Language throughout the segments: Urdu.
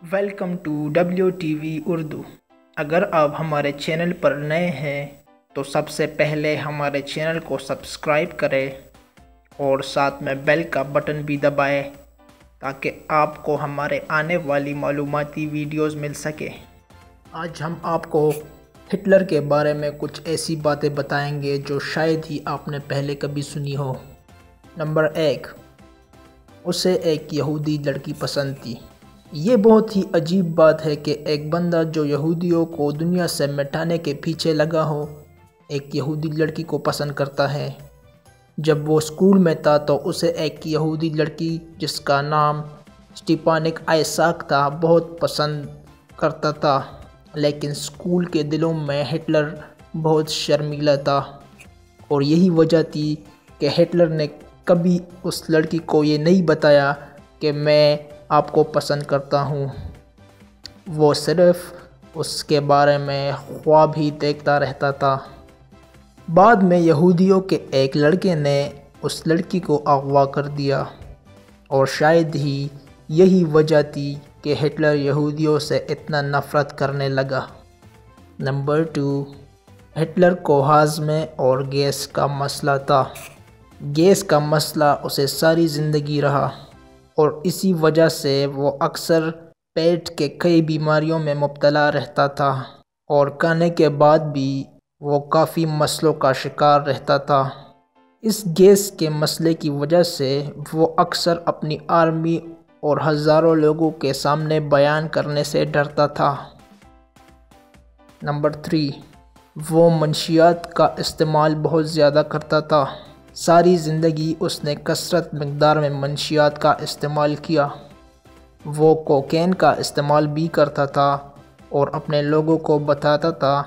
Welcome to WTV Urdu. اگر آپ ہمارے چینل پر نئے ہیں تو سب سے پہلے ہمارے چینل کو سبسکرائب کریں اور ساتھ میں بیل کا بٹن بھی دبائیں تاکہ آپ کو ہمارے آنے والی معلوماتی ویڈیوز مل سکے۔ آج ہم آپ کو ہٹلر کے بارے میں کچھ ایسی باتیں بتائیں گے جو شاید ہی آپ نے پہلے کبھی سنی ہو۔ نمبر 1، اسے ایک یہودی لڑکی پسند تھی۔ یہ بہت ہی عجیب بات ہے کہ ایک بندہ جو یہودیوں کو دنیا سے مٹانے کے پیچھے لگا ہو ایک یہودی لڑکی کو پسند کرتا ہے۔ جب وہ اسکول میں تھا تو اسے ایک یہودی لڑکی جس کا نام اسٹیپانک آئساک تھا بہت پسند کرتا تھا، لیکن اسکول کے دلوں میں ہٹلر بہت شرمیلا تھا، اور یہی وجہ تھی کہ ہٹلر نے کبھی اس لڑکی کو یہ نہیں بتایا کہ میں آپ کو پسند کرتا ہوں۔ وہ صرف اس کے بارے میں خواب ہی دیکھتا رہتا تھا۔ بعد میں یہودیوں کے ایک لڑکے نے اس لڑکی کو اغوا کر دیا، اور شاید ہی یہی وجہ تھی کہ ہٹلر یہودیوں سے اتنا نفرت کرنے لگا۔ نمبر 2، ہٹلر کو ہاضمے اور گیس کا مسئلہ تھا۔ گیس کا مسئلہ اسے ساری زندگی رہا، اور اسی وجہ سے وہ اکثر پیٹ کے کئی بیماریوں میں مبتلا رہتا تھا، اور کھانے کے بعد بھی وہ کافی مسلوں کا شکار رہتا تھا۔ اس گیس کے مسئلے کی وجہ سے وہ اکثر اپنی آرمی اور ہزاروں لوگوں کے سامنے بیان کرنے سے ڈرتا تھا۔ نمبر 3، وہ منشیات کا استعمال بہت زیادہ کرتا تھا۔ ساری زندگی اس نے کثرت مقدار میں منشیات کا استعمال کیا۔ وہ کوکین کا استعمال بھی کرتا تھا اور اپنے لوگوں کو بتاتا تھا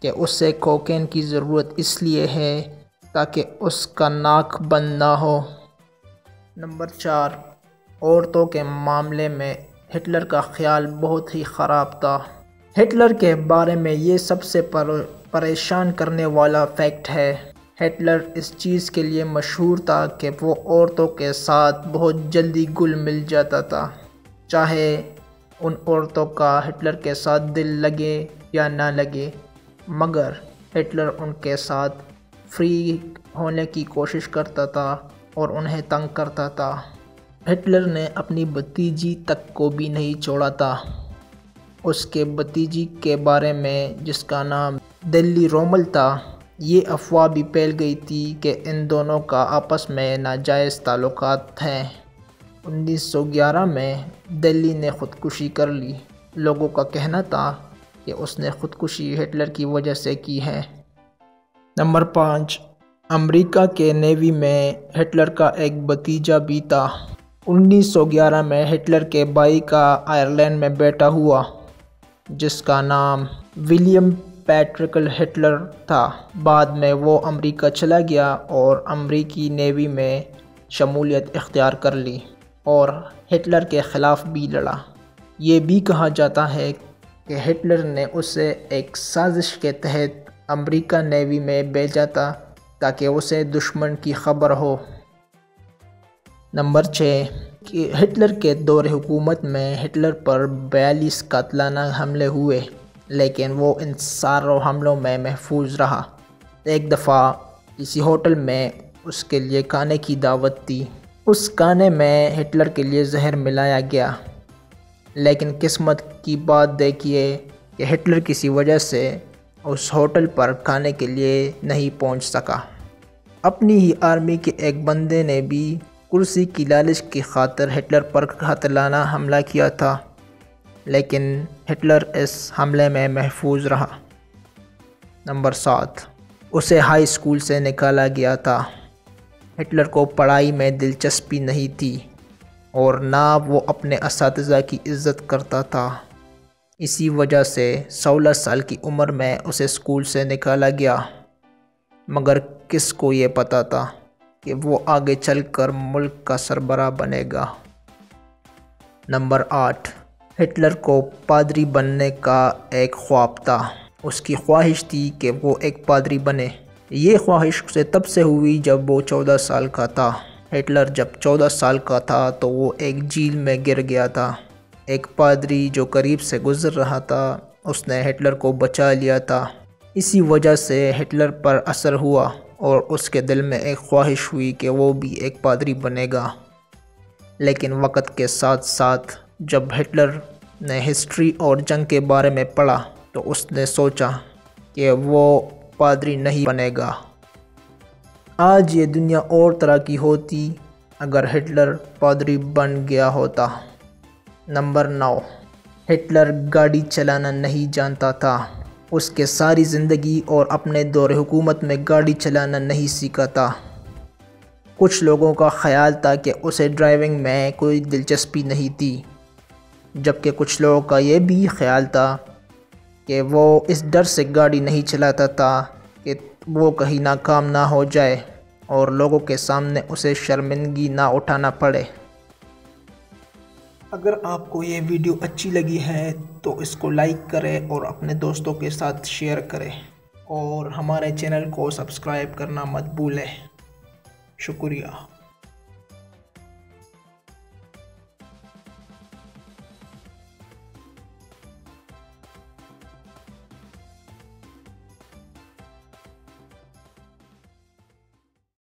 کہ اسے کوکین کی ضرورت اس لیے ہے تاکہ اس کا ناک بند نہ ہو۔ نمبر 4، عورتوں کے معاملے میں ہٹلر کا خیال بہت ہی خراب تھا۔ ہٹلر کے بارے میں یہ سب سے پریشان کرنے والا فیکٹ ہے، ہٹلر اس چیز کے لیے مشہور تھا کہ وہ عورتوں کے ساتھ بہت جلدی گل مل جاتا تھا، چاہے ان عورتوں کا ہٹلر کے ساتھ دل لگے یا نہ لگے، مگر ہٹلر ان کے ساتھ فری ہونے کی کوشش کرتا تھا اور انہیں تنگ کرتا تھا۔ ہٹلر نے اپنی بھتیجی تک کو بھی نہیں چھوڑا تھا۔ اس کے بھتیجی کے بارے میں جس کا نام دلی رومل تھا، یہ افواہ بھی پھیل گئی تھی کہ ان دونوں کا آپس میں ناجائز تعلقات ہیں۔ 1911 میں دلی نے خودکشی کر لی۔ لوگوں کا کہنا تھا کہ اس نے خودکشی ہٹلر کی وجہ سے کی ہے۔ نمبر 5، امریکہ کے نیوی میں ہٹلر کا ایک بھتیجا بھی تھا۔ 1911 میں ہٹلر کے بھائی کا آئرلینڈ میں بیٹا ہوا جس کا نام ولیم پیٹرکل ہٹلر تھا۔ بعد میں وہ امریکہ چلا گیا اور امریکی نیوی میں شمولیت اختیار کر لی اور ہٹلر کے خلاف بھی لڑا۔ یہ بھی کہا جاتا ہے کہ ہٹلر نے اسے ایک سازش کے تحت امریکہ نیوی میں بھیجا تھا تاکہ اسے دشمن کی خبر ہو۔ نمبر 6، کہ ہٹلر کے دور حکومت میں ہٹلر پر 42 قاتلانہ حملے ہوئے، لیکن وہ ان ساروں حملوں میں محفوظ رہا۔ ایک دفعہ کسی ہوٹل میں اس کے لیے کھانے کی دعوت تھی۔ اس کھانے میں ہٹلر کے لیے زہر ملایا گیا، لیکن قسمت کی بات دیکھیے کہ ہٹلر کسی وجہ سے اس ہوٹل پر کھانے کے لیے نہیں پہنچ سکا۔ اپنی ہی آرمی کے ایک بندے نے بھی کرسی کی لالچ کی خاطر ہٹلر پر قاتلانہ حملہ کیا تھا، لیکن ہٹلر اس حملے میں محفوظ رہا۔ نمبر 7، اسے ہائی اسکول سے نکالا گیا تھا۔ ہٹلر کو پڑھائی میں دلچسپی نہیں تھی اور نہ وہ اپنے اساتذہ کی عزت کرتا تھا۔ اسی وجہ سے 16 سال کی عمر میں اسے اسکول سے نکالا گیا، مگر کس کو یہ پتہ تھا کہ وہ آگے چل کر ملک کا سربراہ بنے گا۔ نمبر 8، ہٹلر کو پادری بننے کا ایک خواب تھا۔ اس کی خواہش تھی کہ وہ ایک پادری بنے۔ یہ خواہش اسے تب سے ہوئی جب وہ 14 سال کا تھا۔ ہٹلر جب 14 سال کا تھا تو وہ ایک جھیل میں گر گیا تھا۔ ایک پادری جو قریب سے گزر رہا تھا اس نے ہٹلر کو بچا لیا تھا۔ اسی وجہ سے ہٹلر پر اثر ہوا اور اس کے دل میں ایک خواہش ہوئی کہ وہ بھی ایک پادری بنے گا۔ لیکن وقت کے ساتھ ساتھ جب ہٹلر نے ہسٹری اور جنگ کے بارے میں پڑھا تو اس نے سوچا کہ وہ پادری نہیں بنے گا۔ آج یہ دنیا اور طرح کی ہوتی اگر ہٹلر پادری بن گیا ہوتا۔ نمبر 9، ہٹلر گاڑی چلانا نہیں جانتا تھا۔ اس کے ساری زندگی اور اپنے دور حکومت میں گاڑی چلانا نہیں سیکھا تھا۔ کچھ لوگوں کا خیال تھا کہ اسے ڈرائیونگ میں کوئی دلچسپی نہیں تھی، جبکہ کچھ لوگوں کا یہ بھی خیال تھا کہ وہ اس ڈر سے گاڑی نہیں چلاتا تھا کہ وہ کہیں ناکام نہ ہو جائے اور لوگوں کے سامنے اسے شرمندگی نہ اٹھانا پڑے۔ اگر آپ کو یہ ویڈیو اچھی لگی ہے تو اس کو لائک کریں اور اپنے دوستوں کے ساتھ شیئر کریں اور ہمارے چینل کو سبسکرائب کرنا مت بھولیں۔ شکریہ۔